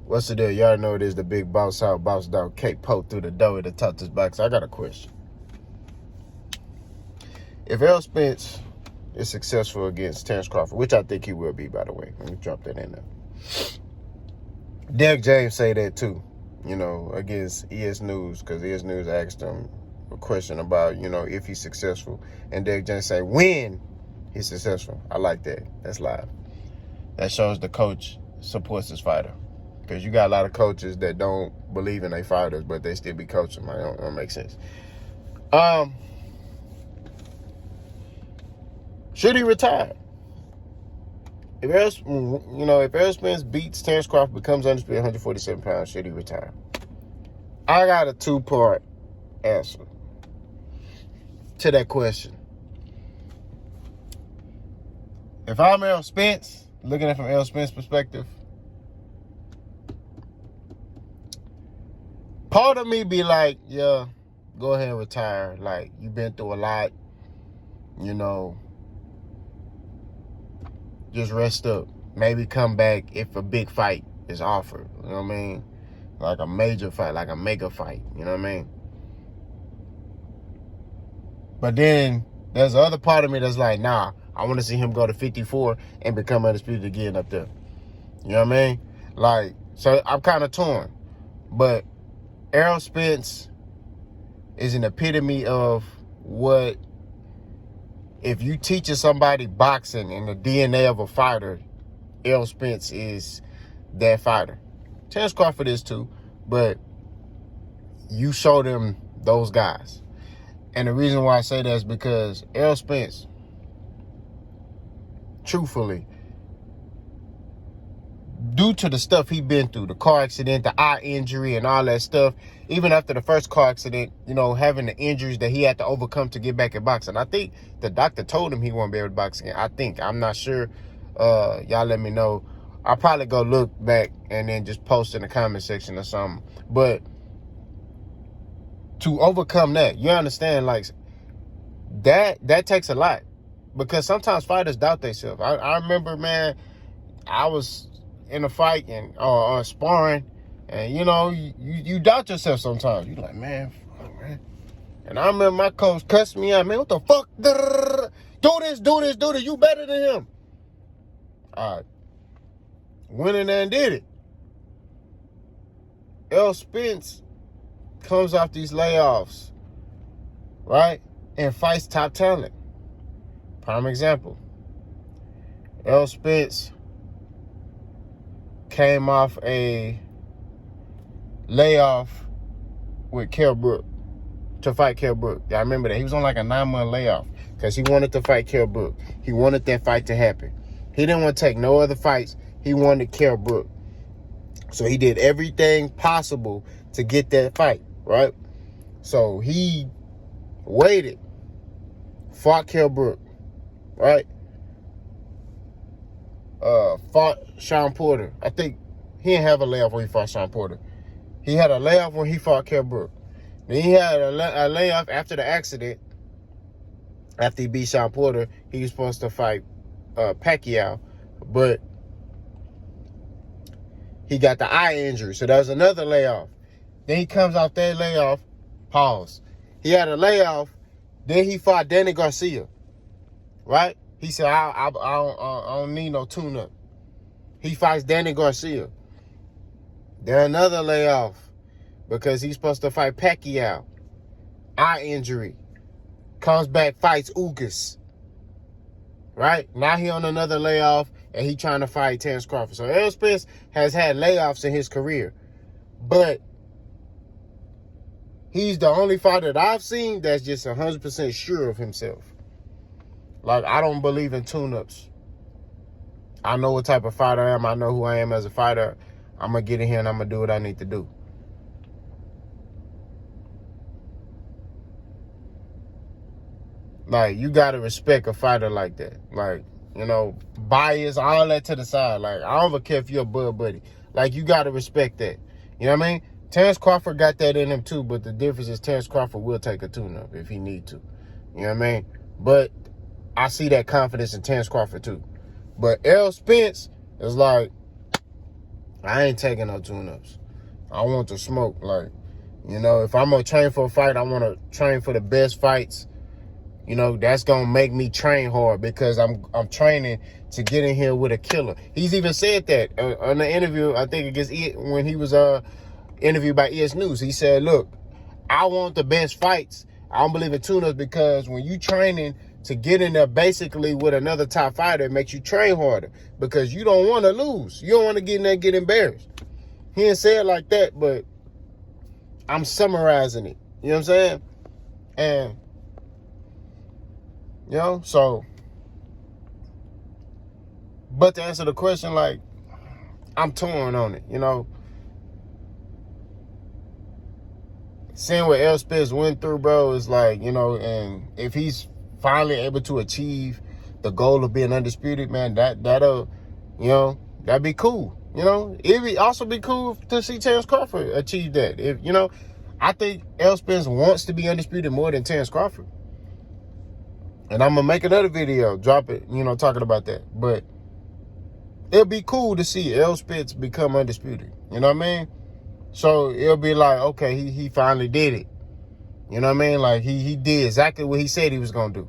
What's the deal? Y'all know it is the big boss out, boss down, Kate Pope through the door to talk this box. I got a question. If Errol Spence is successful against Terrence Crawford, which I think he will be, by the way. Let me drop that in there. Derek James say that too, against ES News, because ES News asked him a question about, if he's successful. And Derek James say when he's successful. I like that. That's live. That shows the coach supports his fighter. Because you got a lot of coaches that don't believe in their fighters, but they still be coaching. It don't make sense. Should he retire? If Errol Spence beats Terrence Crawford, becomes undisputed 147 pounds, should he retire? I got a two-part answer to that question. If I'm Errol Spence, looking at it from Errol Spence's perspective, part of me be like, yeah, go ahead and retire. Like, you've been through a lot, just rest up. Maybe come back if a big fight is offered. You know what I mean? Like a major fight, like a mega fight. You know what I mean? But then there's the other part of me that's like, nah, I want to see him go to 54 and become undisputed again up there. You know what I mean? Like, so I'm kind of torn. But Errol Spence is an epitome of what, if you teaching somebody boxing and the DNA of a fighter, Errol Spence is that fighter. Terrence Crawford is too, but you show them those guys. And the reason why I say that is because Errol Spence, truthfully, due to the stuff he been through, the car accident, the eye injury and all that stuff, even after the first car accident, having the injuries that he had to overcome to get back in boxing. I think the doctor told him he won't be able to box again. I'm not sure. Y'all let me know. I'll probably go look back and then just post in the comment section or something. But to overcome that, you understand, like, that takes a lot. Because sometimes fighters doubt themselves. I remember, man, I was in a fight and sparring, and you doubt yourself sometimes. You're like, man, fuck, man. And I remember my coach cussed me out, man, what the fuck? Do this. You better than him. All right. Went in there and did it. Errol Spence comes off these layoffs, right? And fights top talent. Prime example. Errol Spence came off a layoff with Kell Brook to fight Kell Brook. I remember that. He was on like a 9-month layoff because he wanted to fight Kell Brook. He wanted that fight to happen. He didn't want to take no other fights. He wanted Kell Brook. So he did everything possible to get that fight, right? So he waited, fought Kell Brook, right? Fought Sean Porter. I think he didn't have a layoff when he fought Sean Porter. He had a layoff when he fought Kell Brook. Then he had a layoff after the accident. After he beat Sean Porter, he was supposed to fight Pacquiao, but he got the eye injury, so that was another layoff. Then he comes off that layoff, pause. He had a layoff, then he fought Danny Garcia, right? He said, I don't need no tune-up. He fights Danny Garcia. Then another layoff because he's supposed to fight Pacquiao. Eye injury. Comes back, fights Ugas. Right? Now he on another layoff and he trying to fight Terrence Crawford. So Errol Spence has had layoffs in his career. But he's the only fighter that I've seen that's just 100% sure of himself. Like, I don't believe in tune-ups. I know what type of fighter I am. I know who I am as a fighter. I'm going to get in here and I'm going to do what I need to do. Like, you got to respect a fighter like that. Like, bias, all that to the side. Like, I don't even care if you're a bud buddy. Like, you got to respect that. You know what I mean? Terrence Crawford got that in him too, but the difference is Terrence Crawford will take a tune-up if he need to. You know what I mean? But I see that confidence in Terrence Crawford too. But Errol Spence is like, I ain't taking no tune-ups. I want to smoke. Like, you know, if I'm gonna train for a fight, I want to train for the best fights. You know, that's gonna make me train hard because I'm training to get in here with a killer. He's even said that on the interview. I think when he was interviewed by ES News. He said, "Look, I want the best fights. I don't believe in tune-ups because when you training to get in there basically with another top fighter, it makes you train harder because you don't want to lose. You don't want to get in there and get embarrassed." He didn't say it like that, but I'm summarizing it. You know what I'm saying? And, you know, so, but to answer the question, like, I'm torn on it, you know. Seeing what Errol Spence went through, bro, is like, you know, and if he's finally able to achieve the goal of being undisputed, man, that'll, you know, that'd be cool. You know, it'd also be cool to see Terrence Crawford achieve that. If, you know, I think Errol Spence wants to be undisputed more than Terrence Crawford. And I'm going to make another video, drop it, you know, talking about that. But it'll be cool to see Errol Spence become undisputed. You know what I mean? So it'll be like, okay, he finally did it. You know what I mean? Like, he did exactly what he said he was going to do.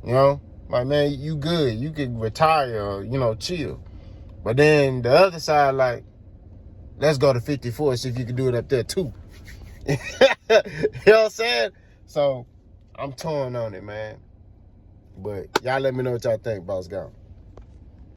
You know? Like, man, you good. You can retire or, you know, chill. But then the other side, like, let's go to 54, see if you can do it up there too. You know what I'm saying? So I'm torn on it, man. But y'all let me know what y'all think, Boss Gone.